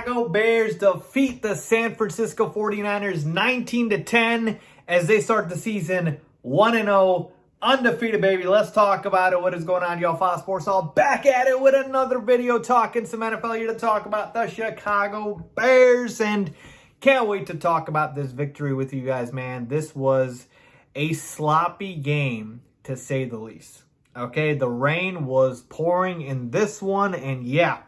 Chicago Bears defeat the San Francisco 49ers 19-10 as they start the season 1-0, undefeated, baby. Let's talk about it. What is going on, y'all? Faiz Sports all back at it with another video talking some NFL here to talk about the Chicago Bears, and can't wait to talk about this victory with you guys, man. This was a sloppy game, to say the least. Okay, the rain was pouring in this one, and yeah,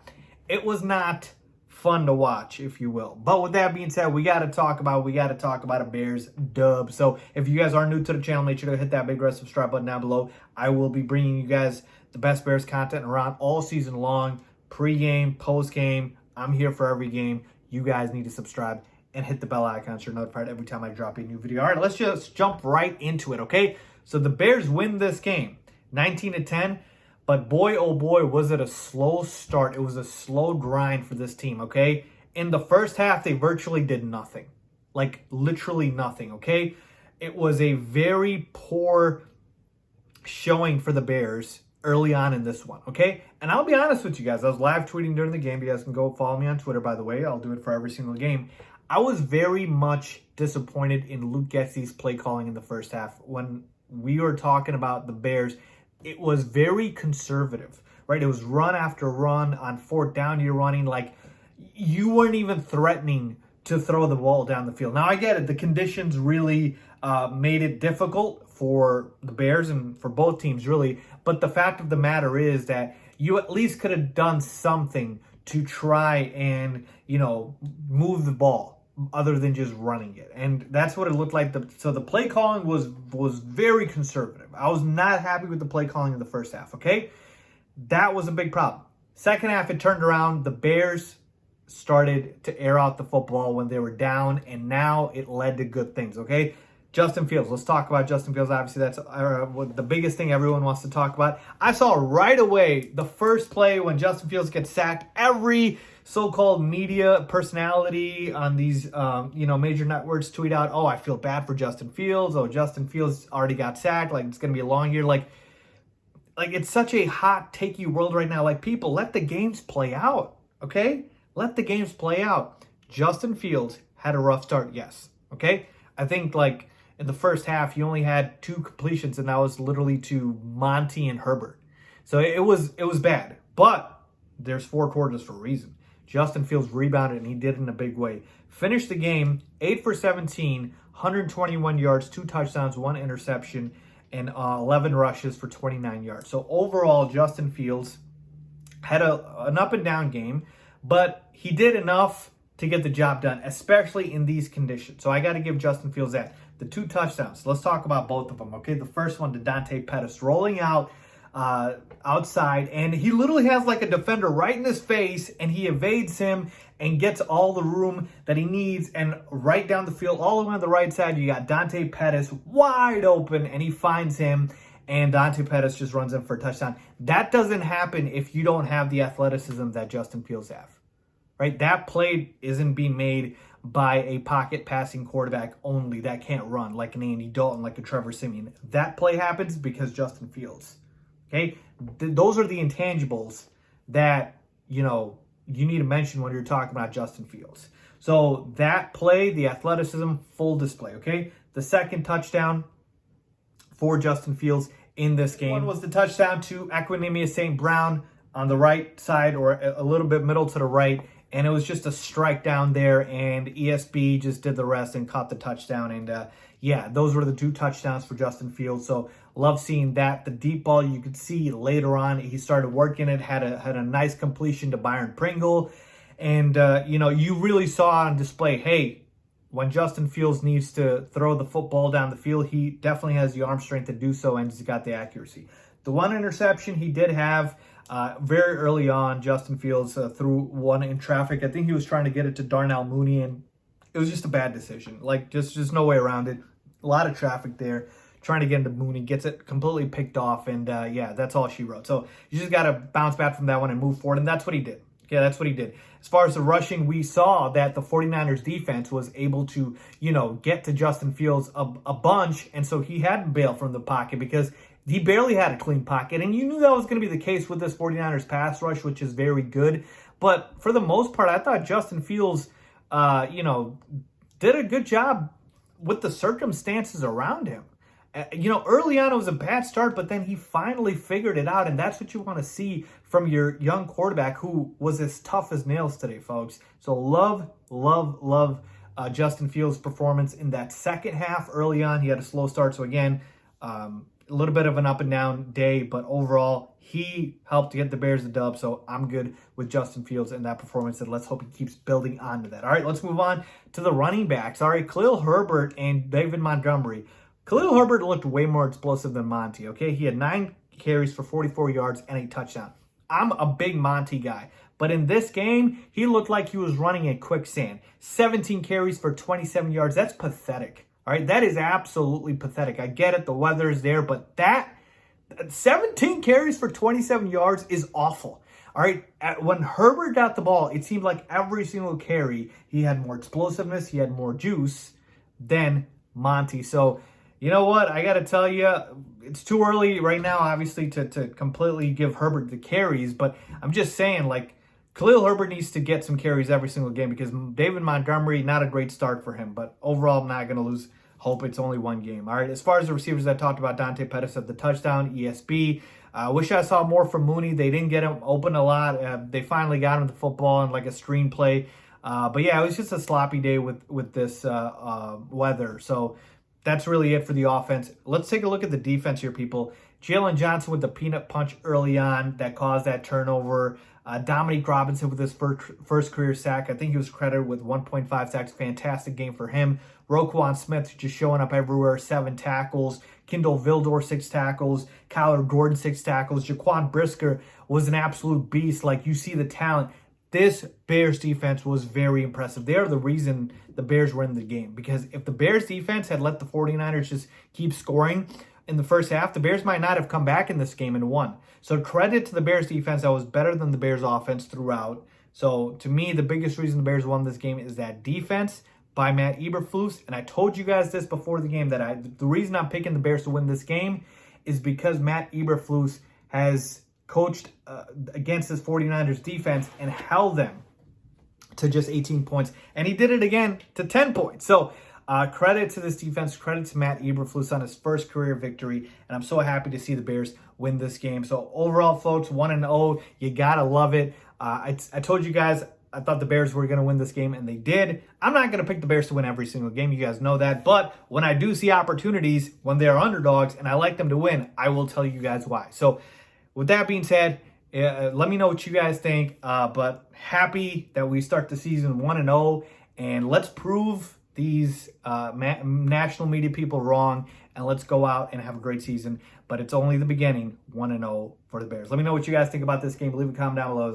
it was not fun to watch, if you will. But with that being said, we got to talk about a Bears dub. So if you guys are new to the channel, make sure to hit that big red subscribe button down below. I will be bringing you guys the best Bears content around all season long, pre-game, post-game. I'm here for every game. You guys need to subscribe and hit the bell icon so you're notified every time I drop a new video. All right, let's just jump right into it, okay? So the Bears win this game, 19-10. But boy, oh boy, was it a slow start. It was a slow grind for this team, okay? In the first half, they virtually did nothing. Like, literally nothing, okay? It was a very poor showing for the Bears early on in this one, okay? And I'll be honest with you guys. I was live tweeting during the game. You guys can go follow me on Twitter, by the way. I'll do it for every single game. I was very much disappointed in Luke Getsy's play calling in the first half. When we were talking about the Bears, it was very conservative, right? It was run after run. On fourth down, you're running like you weren't even threatening to throw the ball down the field. Now, I get it. The conditions really made it difficult for the Bears and for both teams, really. But the fact of the matter is that you at least could have done something to try and, move the ball other than just running it. And that's what it looked like. So the play calling was very conservative. I was not happy with the play calling in the first half, okay? That was a big problem. Second half, it turned around. The Bears started to air out the football when they were down, and now it led to good things, okay? Justin Fields. Let's talk about Justin Fields. Obviously, that's the biggest thing everyone wants to talk about. I saw right away the first play when Justin Fields gets sacked. Every so-called media personality on these, major networks tweet out, oh, I feel bad for Justin Fields. Oh, Justin Fields already got sacked. Like, it's going to be a long year. Like it's such a hot, takey world right now. Like, people, let the games play out, okay? Let the games play out. Justin Fields had a rough start, yes, okay? I think, in the first half, he only had 2 completions, and that was literally to Monty and Herbert. So it was bad. But there's 4 quarters for a reason. Justin Fields rebounded, and he did in a big way. Finished the game 8 for 17, 121 yards, 2 touchdowns, 1 interception, and 11 rushes for 29 yards. So overall, Justin Fields had an up-and-down game, but he did enough to get the job done, especially in these conditions. So I got to give Justin Fields that. The 2 touchdowns. Let's talk about both of them, okay? The first one to Dante Pettis rolling out outside, and he literally has like a defender right in his face, and he evades him and gets all the room that he needs, and right down the field, all the way on the right side, you got Dante Pettis wide open, and he finds him, and Dante Pettis just runs in for a touchdown. That doesn't happen if you don't have the athleticism that Justin Fields have, right? That play isn't being made by a pocket passing quarterback only that can't run, like an Andy Dalton, like a Trevor Siemian. That play happens because Justin Fields. Okay? Those are the intangibles that, you need to mention when you're talking about Justin Fields. So that play, the athleticism, full display, okay? The second touchdown for Justin Fields in this game. One was the touchdown to Equanimeous St. Brown on the right side, or a little bit middle to the right. And it was just a strike down there, and ESB just did the rest and caught the touchdown. And, those were the 2 touchdowns for Justin Fields. So love seeing that. The deep ball, you could see later on, he started working it, had a nice completion to Byron Pringle. And, you really saw on display, hey, when Justin Fields needs to throw the football down the field, he definitely has the arm strength to do so, and he's got the accuracy. The 1 interception he did have, very early on, Justin Fields threw one in traffic. I think he was trying to get it to Darnell Mooney, and it was just a bad decision. Like, just no way around it. A lot of traffic there. Trying to get into Mooney, gets it completely picked off, and that's all she wrote. So you just got to bounce back from that one and move forward, and that's what he did. Okay, that's what he did. As far as the rushing, we saw that the 49ers defense was able to, get to Justin Fields a bunch, and so he had to bail from the pocket because he barely had a clean pocket, and you knew that was going to be the case with this 49ers pass rush, which is very good. But for the most part, I thought Justin Fields, did a good job with the circumstances around him. Early on it was a bad start, but then he finally figured it out, and that's what you want to see from your young quarterback who was as tough as nails today, folks. So love Justin Fields' performance in that second half. Early on, he had a slow start, so again, a little bit of an up and down day, but overall, he helped to get the Bears the dub, so I'm good with Justin Fields and that performance, and let's hope he keeps building onto that. All right, let's move on to the running backs. All right, Khalil Herbert and David Montgomery. Khalil Herbert looked way more explosive than Monty, okay? He had 9 carries for 44 yards and a touchdown. I'm a big Monty guy, but in this game, he looked like he was running in quicksand. 17 carries for 27 yards. That's pathetic, all right? That is absolutely pathetic. I get it, the weather is there, but that 17 carries for 27 yards is awful. All right, when Herbert got the ball, it seemed like every single carry, he had more explosiveness, he had more juice than Monty. So, you know what? I got to tell you, it's too early right now, obviously, to completely give Herbert the carries. But I'm just saying, like, Khalil Herbert needs to get some carries every single game because David Montgomery, not a great start for him. But overall, I'm not going to lose hope. It's only one game. All right, as far as the receivers I talked about, Dante Pettis at the touchdown, ESB. I wish I saw more from Mooney. They didn't get him open a lot. They finally got him the football in like a screenplay. But yeah, it was just a sloppy day with this weather. So that's really it for the offense. Let's take a look at the defense here, people. Jalen Johnson with the peanut punch early on that caused that turnover. Dominique Robinson with his first career sack. I think he was credited with 1.5 sacks. Fantastic game for him. Roquan Smith just showing up everywhere. 7 tackles. Kindle Vildor, 6 tackles. Kyler Gordon, 6 tackles. Jaquan Brisker was an absolute beast. Like, you see the talent. This Bears defense was very impressive. They are the reason the Bears were in the game. Because if the Bears defense had let the 49ers just keep scoring in the first half, the Bears might not have come back in this game and won. So credit to the Bears defense that was better than the Bears offense throughout. So to me, the biggest reason the Bears won this game is that defense by Matt Eberflus. And I told you guys this before the game that the reason I'm picking the Bears to win this game is because Matt Eberflus has coached against this 49ers defense and held them to just 18 points. And he did it again to 10 points. So credit to this defense, credit to Matt Eberflus on his first career victory. And I'm so happy to see the Bears win this game. So overall, folks, 1-0. You got to love it. I told you guys I thought the Bears were going to win this game, and they did. I'm not going to pick the Bears to win every single game. You guys know that. But when I do see opportunities, when they are underdogs, and I like them to win, I will tell you guys why. So with that being said, let me know what you guys think. But happy that we start the season 1-0, and let's prove these national media people wrong, and let's go out and have a great season. But it's only the beginning, 1-0 for the Bears. Let me know what you guys think about this game. Leave a comment down below.